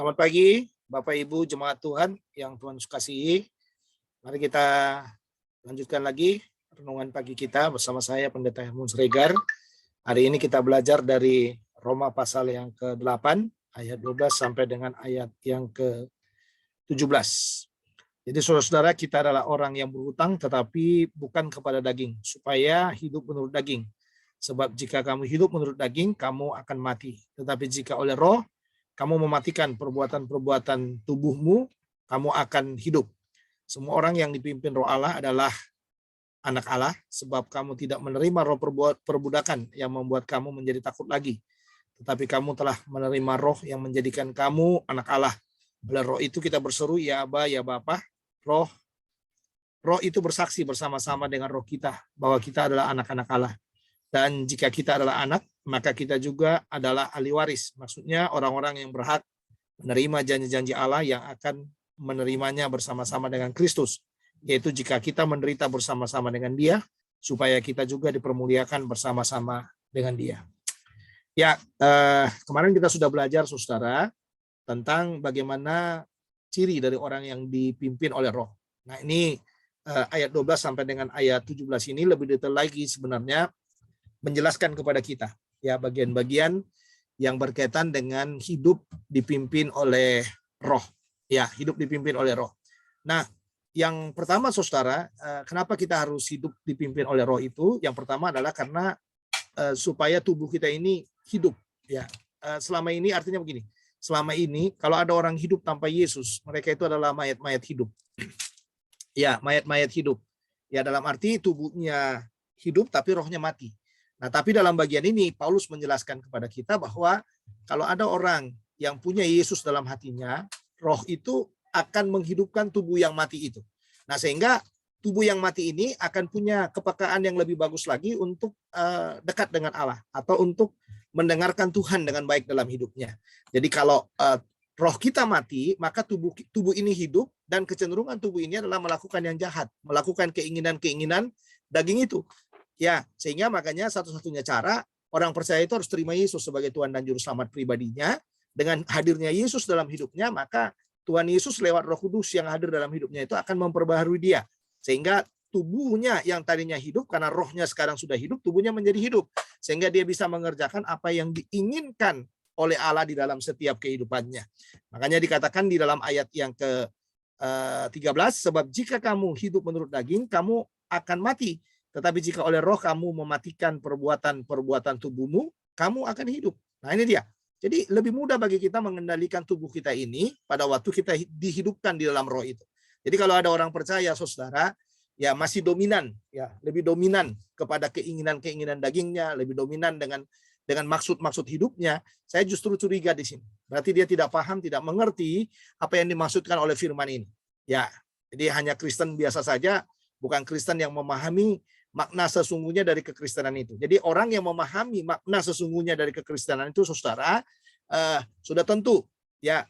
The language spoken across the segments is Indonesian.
Selamat pagi, Bapak Ibu Jemaat Tuhan yang Tuhan kasihi. Mari kita lanjutkan lagi renungan pagi kita bersama saya Pendeta Hermun Sregar. Hari ini kita belajar dari Roma pasal yang ke-8 ayat 12 sampai dengan ayat yang ke-17. Jadi saudara-saudara, kita adalah orang yang berhutang tetapi bukan kepada daging, supaya hidup menurut daging. Sebab jika kamu hidup menurut daging, kamu akan mati. Tetapi jika oleh Roh kamu mematikan perbuatan-perbuatan tubuhmu, kamu akan hidup. Semua orang yang dipimpin Roh Allah adalah anak Allah, sebab kamu tidak menerima roh perbudakan yang membuat kamu menjadi takut lagi. Tetapi kamu telah menerima Roh yang menjadikan kamu anak Allah. Oleh Roh itu kita berseru, ya Aba, ya Bapa. Roh itu bersaksi bersama-sama dengan roh kita bahwa kita adalah anak-anak Allah. Dan jika kita adalah anak, maka kita juga adalah ahli waris. Maksudnya orang-orang yang berhak menerima janji-janji Allah yang akan menerimanya bersama-sama dengan Kristus. Yaitu jika kita menderita bersama-sama dengan Dia, supaya kita juga dipermuliakan bersama-sama dengan Dia. Ya, kemarin kita sudah belajar, saudara, tentang bagaimana ciri dari orang yang dipimpin oleh Roh. Nah, ini ayat 12 sampai dengan ayat 17 ini lebih detail lagi sebenarnya menjelaskan kepada kita ya bagian-bagian yang berkaitan dengan hidup dipimpin oleh Roh. Ya, hidup dipimpin oleh Roh. Nah, yang pertama saudara, kenapa kita harus hidup dipimpin oleh Roh itu? Yang pertama adalah karena supaya tubuh kita ini hidup ya. Selama ini artinya begini. Selama ini kalau ada orang hidup tanpa Yesus, mereka itu adalah mayat-mayat hidup. Ya, mayat-mayat hidup. Ya, dalam arti tubuhnya hidup tapi rohnya mati. Nah, tapi dalam bagian ini Paulus menjelaskan kepada kita bahwa kalau ada orang yang punya Yesus dalam hatinya, roh itu akan menghidupkan tubuh yang mati itu. Nah, sehingga tubuh yang mati ini akan punya kepekaan yang lebih bagus lagi untuk dekat dengan Allah atau untuk mendengarkan Tuhan dengan baik dalam hidupnya. Jadi kalau roh kita mati, maka tubuh ini hidup dan kecenderungan tubuh ini adalah melakukan yang jahat, melakukan keinginan-keinginan daging itu. Ya, sehingga makanya satu-satunya cara orang percaya itu harus terima Yesus sebagai Tuhan dan Juru Selamat pribadinya. Dengan hadirnya Yesus dalam hidupnya, maka Tuhan Yesus lewat Roh Kudus yang hadir dalam hidupnya itu akan memperbaharui dia. Sehingga tubuhnya yang tadinya hidup, karena rohnya sekarang sudah hidup, tubuhnya menjadi hidup. Sehingga dia bisa mengerjakan apa yang diinginkan oleh Allah di dalam setiap kehidupannya. Makanya dikatakan di dalam ayat yang ke-13, sebab jika kamu hidup menurut daging, kamu akan mati. Tetapi jika oleh Roh kamu mematikan perbuatan-perbuatan tubuhmu, kamu akan hidup. Nah, ini dia. Jadi lebih mudah bagi kita mengendalikan tubuh kita ini pada waktu kita dihidupkan di dalam Roh itu. Jadi kalau ada orang percaya, saudara, ya masih dominan, ya lebih dominan kepada keinginan-keinginan dagingnya, lebih dominan dengan maksud-maksud hidupnya, saya justru curiga di sini. Berarti dia tidak paham, tidak mengerti apa yang dimaksudkan oleh firman ini. Ya, jadi hanya Kristen biasa saja, bukan Kristen yang memahami makna sesungguhnya dari kekristenan itu. Jadi orang yang memahami makna sesungguhnya dari kekristenan itu, saudara, sudah tentu ya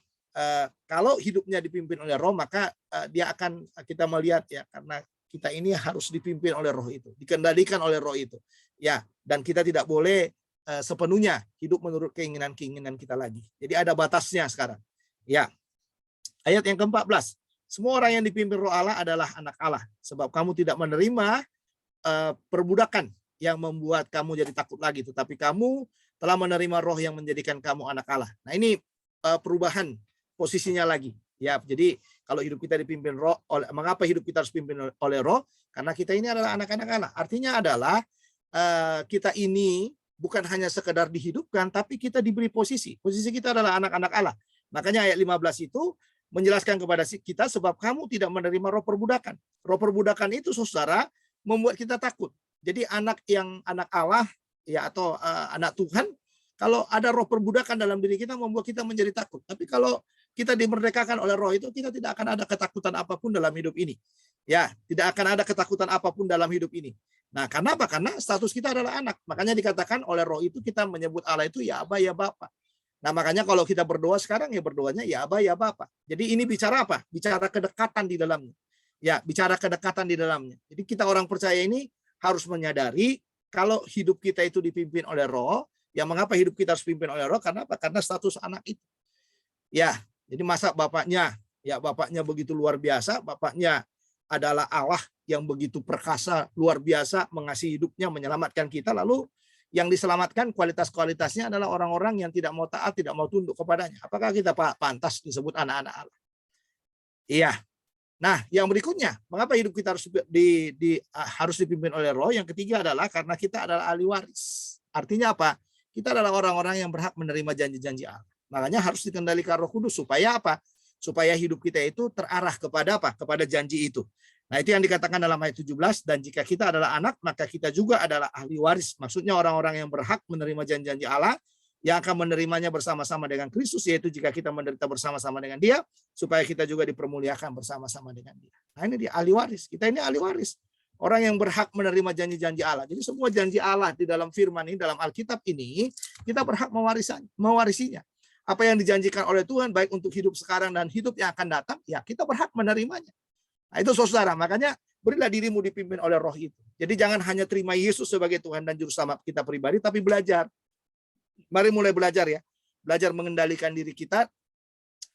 kalau hidupnya dipimpin oleh Roh, maka dia akan kita melihat ya, karena kita ini harus dipimpin oleh Roh itu, dikendalikan oleh Roh itu. Ya, dan kita tidak boleh sepenuhnya hidup menurut keinginan-keinginan kita lagi. Jadi ada batasnya sekarang. Ya. Ayat yang ke-14. Semua orang yang dipimpin Roh Allah adalah anak Allah, sebab kamu tidak menerima perbudakan yang membuat kamu jadi takut lagi, tetapi kamu telah menerima Roh yang menjadikan kamu anak Allah. Nah, ini perubahan posisinya lagi. Ya, jadi kalau hidup kita dipimpin Roh, mengapa hidup kita harus dipimpin oleh Roh? Karena kita ini adalah anak-anak Allah. Artinya adalah kita ini bukan hanya sekedar dihidupkan, tapi kita diberi posisi. Posisi kita adalah anak-anak Allah. Makanya ayat 15 itu menjelaskan kepada kita, sebab kamu tidak menerima roh perbudakan. Roh perbudakan itu, saudara, membuat kita takut. Jadi anak Allah ya atau anak Tuhan, kalau ada roh perbudakan dalam diri kita membuat kita menjadi takut. Tapi kalau kita dimerdekakan oleh Roh itu, kita tidak akan ada ketakutan apapun dalam hidup ini. Ya, tidak akan ada ketakutan apapun dalam hidup ini. Nah, karena apa? Karena status kita adalah anak. Makanya dikatakan oleh Roh itu kita menyebut Allah itu ya Aba ya Bapa. Nah, makanya kalau kita berdoa sekarang ya berdoanya ya Aba ya Bapa. Jadi ini bicara apa? Bicara kedekatan di dalamnya. Ya, bicara kedekatan di dalamnya. Jadi kita orang percaya ini harus menyadari kalau hidup kita itu dipimpin oleh Roh, ya mengapa hidup kita harus dipimpin oleh Roh? Karena apa? Karena status anak itu. Ya, Jadi masa bapaknya begitu luar biasa, bapaknya adalah Allah yang begitu perkasa, luar biasa, mengasihi hidupnya, menyelamatkan kita, lalu yang diselamatkan kualitas-kualitasnya adalah orang-orang yang tidak mau taat, tidak mau tunduk kepadanya. Apakah kita pantas disebut anak-anak Allah? Iya. Nah, yang berikutnya, mengapa hidup kita harus dipimpin oleh Roh? Yang ketiga adalah karena kita adalah ahli waris. Artinya apa? Kita adalah orang-orang yang berhak menerima janji-janji Allah. Makanya harus dikendalikan Roh Kudus supaya apa? Supaya hidup kita itu terarah kepada apa? Kepada janji itu. Nah, itu yang dikatakan dalam ayat 17, dan jika kita adalah anak, maka kita juga adalah ahli waris. Maksudnya orang-orang yang berhak menerima janji-janji Allah, yang akan menerimanya bersama-sama dengan Kristus, yaitu jika kita menderita bersama-sama dengan Dia, supaya kita juga dipermuliakan bersama-sama dengan Dia. Nah, ini dia ahli waris. Kita ini ahli waris. Orang yang berhak menerima janji-janji Allah. Jadi semua janji Allah di dalam firman ini, dalam Alkitab ini, kita berhak mewarisinya. Apa yang dijanjikan oleh Tuhan, baik untuk hidup sekarang dan hidup yang akan datang, ya kita berhak menerimanya. Nah, itu saudara, makanya berilah dirimu dipimpin oleh Roh itu. Jadi jangan hanya terima Yesus sebagai Tuhan dan Juru Selamat kita pribadi, tapi belajar. Mari mulai belajar ya. Belajar mengendalikan diri kita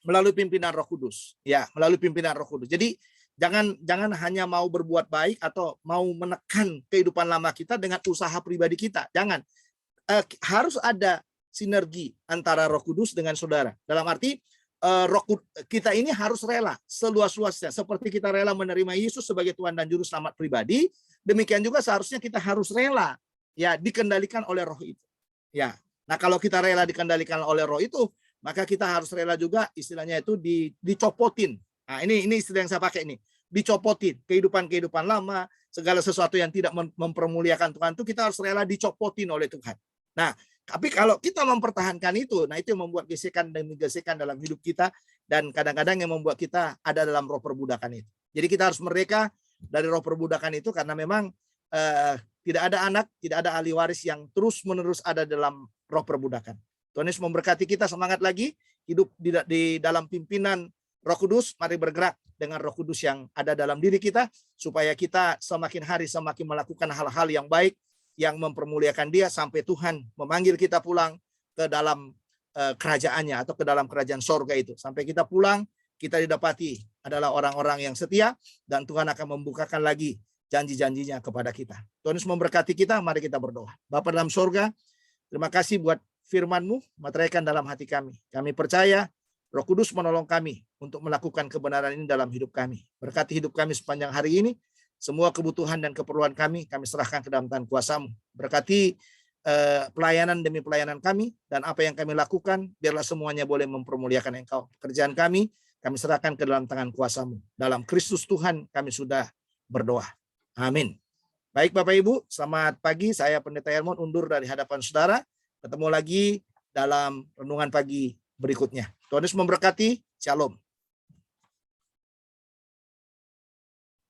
melalui pimpinan Roh Kudus. Ya, melalui pimpinan Roh Kudus. Jadi jangan hanya mau berbuat baik atau mau menekan kehidupan lama kita dengan usaha pribadi kita. Jangan. Harus ada sinergi antara Roh Kudus dengan saudara. Dalam arti kita ini harus rela seluas-luasnya. Seperti kita rela menerima Yesus sebagai Tuhan dan Juru Selamat pribadi, demikian juga seharusnya kita harus rela ya dikendalikan oleh Roh itu. Ya. Nah, kalau kita rela dikendalikan oleh Roh itu, maka kita harus rela juga istilahnya itu dicopotin. Nah, ini istilah yang saya pakai ini. Dicopotin kehidupan lama, segala sesuatu yang tidak mempermuliakan Tuhan itu kita harus rela dicopotin oleh Tuhan. Nah, tapi kalau kita mempertahankan itu, nah itu yang membuat gesekan dan gesekan dalam hidup kita, dan kadang-kadang yang membuat kita ada dalam roh perbudakan itu. Jadi kita harus merdeka dari roh perbudakan itu, karena memang tidak ada anak, tidak ada ahli waris yang terus-menerus ada dalam roh perbudakan. Tuhan Yesus memberkati kita, semangat lagi hidup di dalam pimpinan Roh Kudus. Mari bergerak dengan Roh Kudus yang ada dalam diri kita, supaya kita semakin hari semakin melakukan hal-hal yang baik, yang mempermuliakan Dia, sampai Tuhan memanggil kita pulang ke dalam kerajaannya, atau ke dalam kerajaan sorga itu. Sampai kita pulang, kita didapati adalah orang-orang yang setia, dan Tuhan akan membukakan lagi janji-janjinya kepada kita. Tuhan Yesus memberkati kita, mari kita berdoa. Bapa dalam sorga, terima kasih buat firman-Mu, materaikan dalam hati kami. Kami percaya Roh Kudus menolong kami untuk melakukan kebenaran ini dalam hidup kami. Berkati hidup kami sepanjang hari ini. Semua kebutuhan dan keperluan kami serahkan ke dalam tangan kuasa-Mu. Berkati pelayanan demi pelayanan kami, dan apa yang kami lakukan, biarlah semuanya boleh mempermuliakan Engkau. Pekerjaan kami serahkan ke dalam tangan kuasa-Mu. Dalam Kristus Tuhan kami sudah berdoa. Amin. Baik Bapak Ibu, selamat pagi. Saya Pendeta Hermon undur dari hadapan saudara. Ketemu lagi dalam renungan pagi berikutnya. Tuhan Yesus memberkati. Shalom.